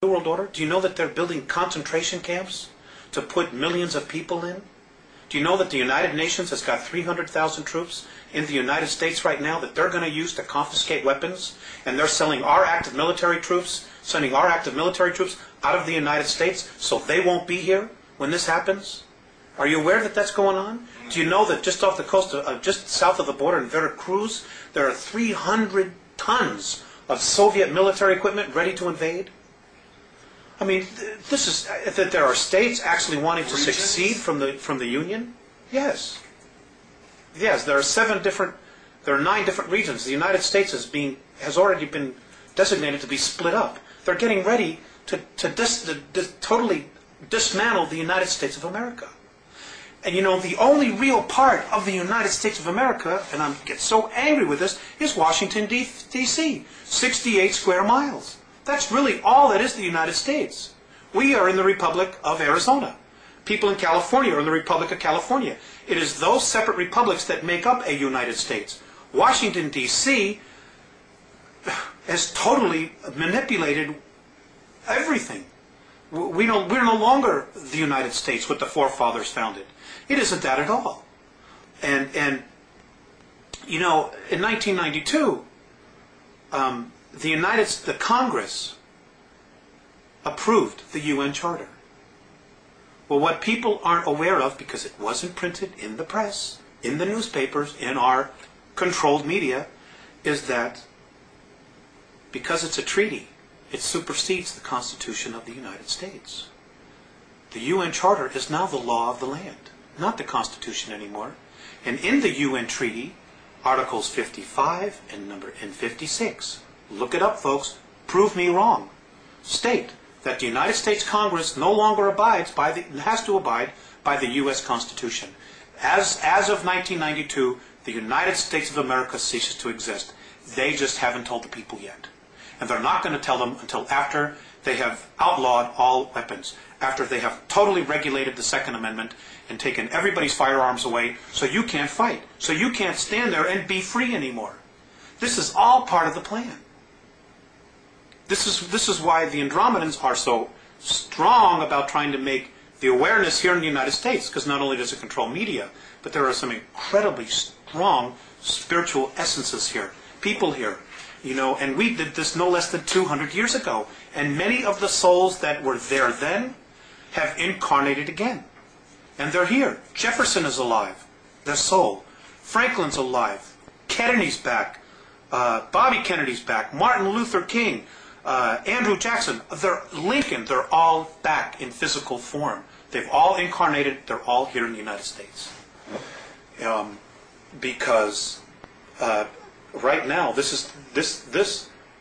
New World Order? Do you know that they're building concentration camps to put millions of people in? Do you know that the United Nations has got 300,000 troops in the United States right now that they're going to use to confiscate weapons? And they're selling our active military troops, sending our active military troops out of the United States so they won't be here when this happens? Are you aware that that's going on? Do you know that just off the coast, just south of the border in Veracruz, there are 300 tons of Soviet military equipment ready to invade? I mean, this is that there are states actually wanting to succeed from the Union. Yes, yes. There are 9 different regions. The United States has already been designated to be split up. They're getting ready to totally dismantle the United States of America. And you know, the only real part of the United States of America, and I get so angry with this, is Washington, D.C. 68 square miles. That's really all that is the United States. We are in the Republic of Arizona. People in California are in the Republic of California. It is those separate republics that make up a United States. Washington, D.C. has totally manipulated everything. We're no longer the United States, what the forefathers founded. It isn't that at all. And you know, in 1992, the Congress approved the UN Charter. Well, what people aren't aware of, because it wasn't printed in the press, in the newspapers, in our controlled media, is that because it's a treaty, it supersedes the Constitution of the United States. The UN Charter is now the law of the land, not the Constitution anymore. And in the UN Treaty, Articles 55 and 56, look it up, folks, prove me wrong, state that the United States Congress no longer has to abide by the U.S. Constitution. As of 1992, the United States of America ceases to exist. They just haven't told the people yet. And they're not going to tell them until after they have outlawed all weapons, after they have totally regulated the Second Amendment and taken everybody's firearms away, so you can't fight, so you can't stand there and be free anymore. This is all part of the plan. This is why the Andromedans are so strong about trying to make the awareness here in the United States, because not only does it control media, but there are some incredibly strong spiritual essences here, people here. You know, and we did this no less than 200 years ago. And many of the souls that were there then have incarnated again. And they're here. Jefferson is alive, their soul. Franklin's alive. Kennedy's back. Bobby Kennedy's back. Martin Luther King. Andrew Jackson. Lincoln. They're all back in physical form. They've all incarnated. They're all here in the United States. Because right now, this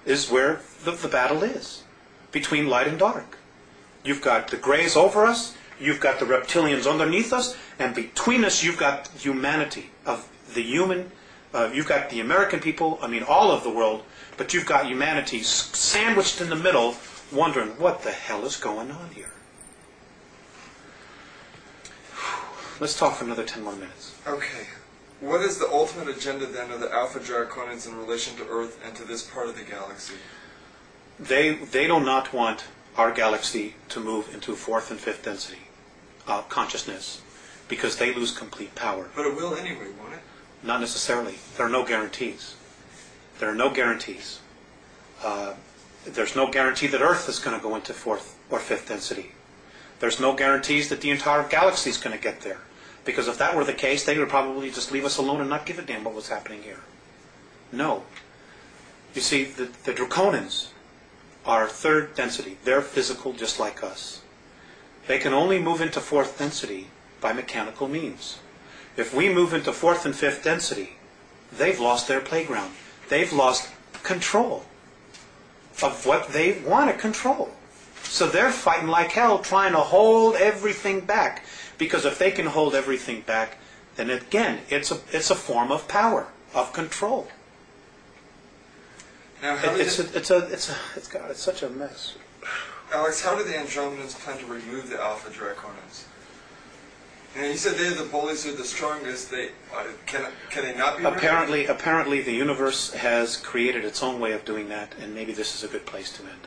is where the battle is, between light and dark. You've got the grays over us, you've got the reptilians underneath us, and between us you've got humanity of the human. You've got the American people, I mean all of the world, but you've got humanity sandwiched in the middle, wondering what the hell is going on here. Let's talk for another 10 more minutes. Okay. What is the ultimate agenda then of the Alpha Draconians in relation to Earth and to this part of the galaxy? They do not want our galaxy to move into 4th and 5th density consciousness, because they lose complete power. But it will anyway, won't it? Not necessarily. There are no guarantees. There are no guarantees. There's no guarantee that Earth is going to go into 4th or 5th density. There's no guarantees that the entire galaxy is going to get there. Because if that were the case, they would probably just leave us alone and not give a damn what was happening here. No. You see, the Draconians are 3rd density. They're physical just like us. They can only move into 4th density by mechanical means. If we move into 4th and 5th density, they've lost their playground. They've lost control of what they want to control. So they're fighting like hell, trying to hold everything back. Because if they can hold everything back, then again, it's a form of power, of control. Now, it's such a mess. Alex, how do the Andromedans plan to remove the Alpha Draconians? And you said they're the bullies who are the strongest. Can they not be removed? Apparently, the universe has created its own way of doing that, and maybe this is a good place to end.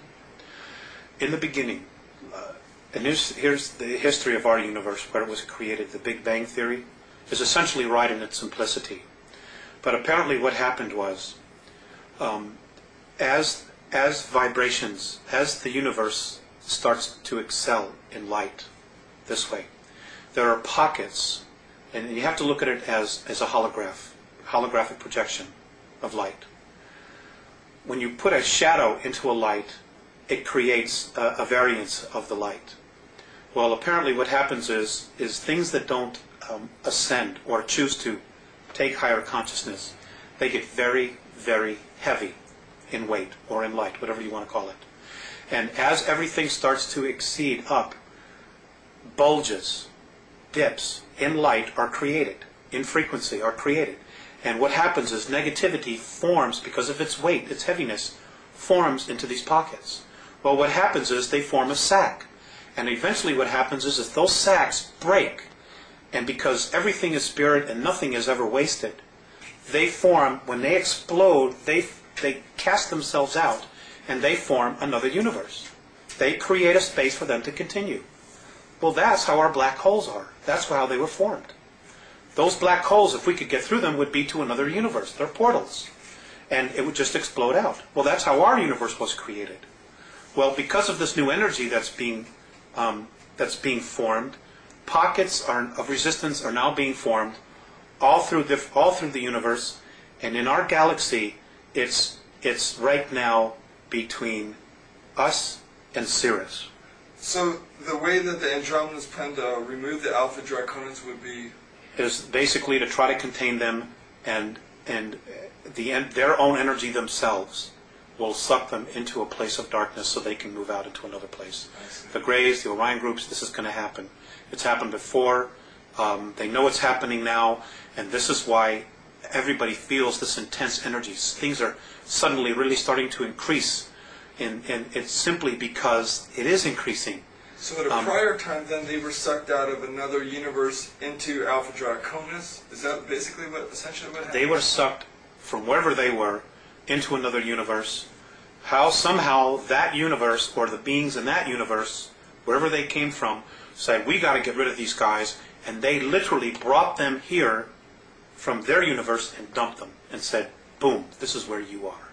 in the beginning, and here's the history of our universe, where it was created. The Big Bang Theory is essentially right in its simplicity. But apparently what happened was, as vibrations, as the universe starts to excel in light this way, there are pockets, and you have to look at it as a holographic projection of light. When you put a shadow into a light, it creates a variance of the light. Well, apparently what happens is things that don't ascend or choose to take higher consciousness, they get very, very heavy in weight or in light, whatever you want to call it. And as everything starts to exceed up, bulges, dips in light are created, in frequency are created. And what happens is negativity forms, because of its weight, its heaviness, forms into these pockets. Well, what happens is they form a sac. And eventually what happens is those sacs break. And because everything is spirit and nothing is ever wasted, they form, when they explode, they cast themselves out and they form another universe. They create a space for them to continue. Well, that's how our black holes are. That's how they were formed. Those black holes, if we could get through them, would be to another universe. They're portals. And it would just explode out. Well, that's how our universe was created. Well, because of this new energy that's being formed, pockets of resistance are now being formed all through the universe. And in our galaxy, it's right now between us and Sirius. So the way that the Andromedans plan to remove the Alpha Draconans would be? Is basically to try to contain them, and their own energy themselves will suck them into a place of darkness so they can move out into another place. The Greys, the Orion groups, this is going to happen. It's happened before. They know it's happening now, and this is why everybody feels this intense energy. Things are suddenly really starting to increase, and it's simply because it is increasing. So at a prior time, then, they were sucked out of another universe into Alpha Draconis? Is that basically essentially what happened? They were sucked from wherever they were into another universe. How somehow that universe, or the beings in that universe, wherever they came from, said, we got to get rid of these guys, and they literally brought them here from their universe and dumped them and said, boom, this is where you are.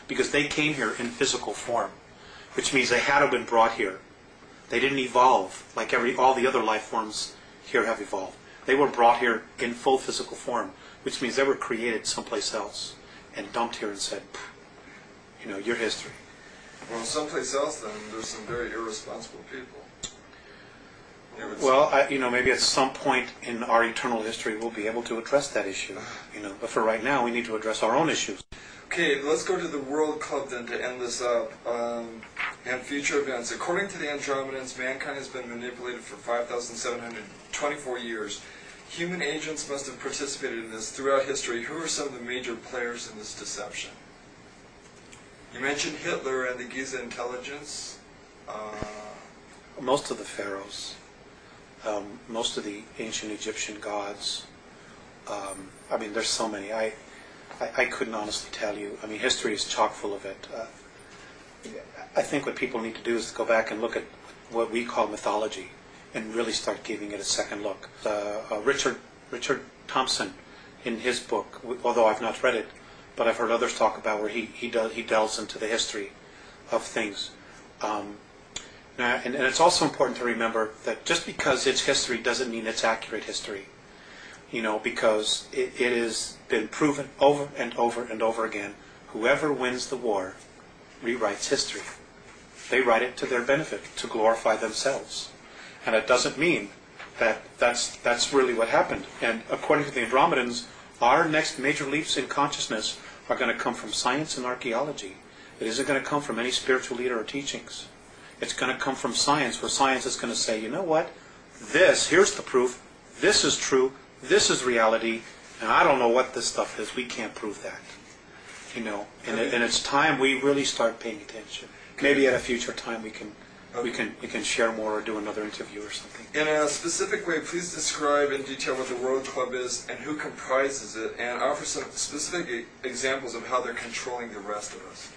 Because they came here in physical form, which means they had to have been brought here. They didn't evolve like all the other life forms here have evolved. They were brought here in full physical form, which means they were created someplace else and dumped here and said, your history. Well, someplace else, then, there's some very irresponsible people. Well, maybe at some point in our eternal history we'll be able to address that issue. But for right now, we need to address our own issues. Okay, let's go to the World Club then to end this up. And future events. According to the Andromedans, mankind has been manipulated for 5,724 years. Human agents must have participated in this throughout history. Who are some of the major players in this deception? You mentioned Hitler and the Giza intelligence. Most of the pharaohs, most of the ancient Egyptian gods. There's so many. I couldn't honestly tell you. History is chock full of it. I think what people need to do is go back and look at what we call mythology and really start giving it a second look. Richard Thompson, in his book, although I've not read it, but I've heard others talk about where he delves into the history of things. And it's also important to remember that just because it's history doesn't mean it's accurate history. Because it has been proven over and over and over again, whoever wins the war rewrites history. They write it to their benefit, to glorify themselves. And it doesn't mean that that's really what happened. And according to the Andromedans, our next major leaps in consciousness are going to come from science and archaeology. It isn't going to come from any spiritual leader or teachings. It's going to come from science, where science is going to say, you know what? Here's the proof. This is true. This is reality. And I don't know what this stuff is. We can't prove that. And it's time we really start paying attention. Maybe at a future time we can share more or do another interview or something. In a specific way, please describe in detail what the World Club is and who comprises it, and offer some specific examples of how they're controlling the rest of us.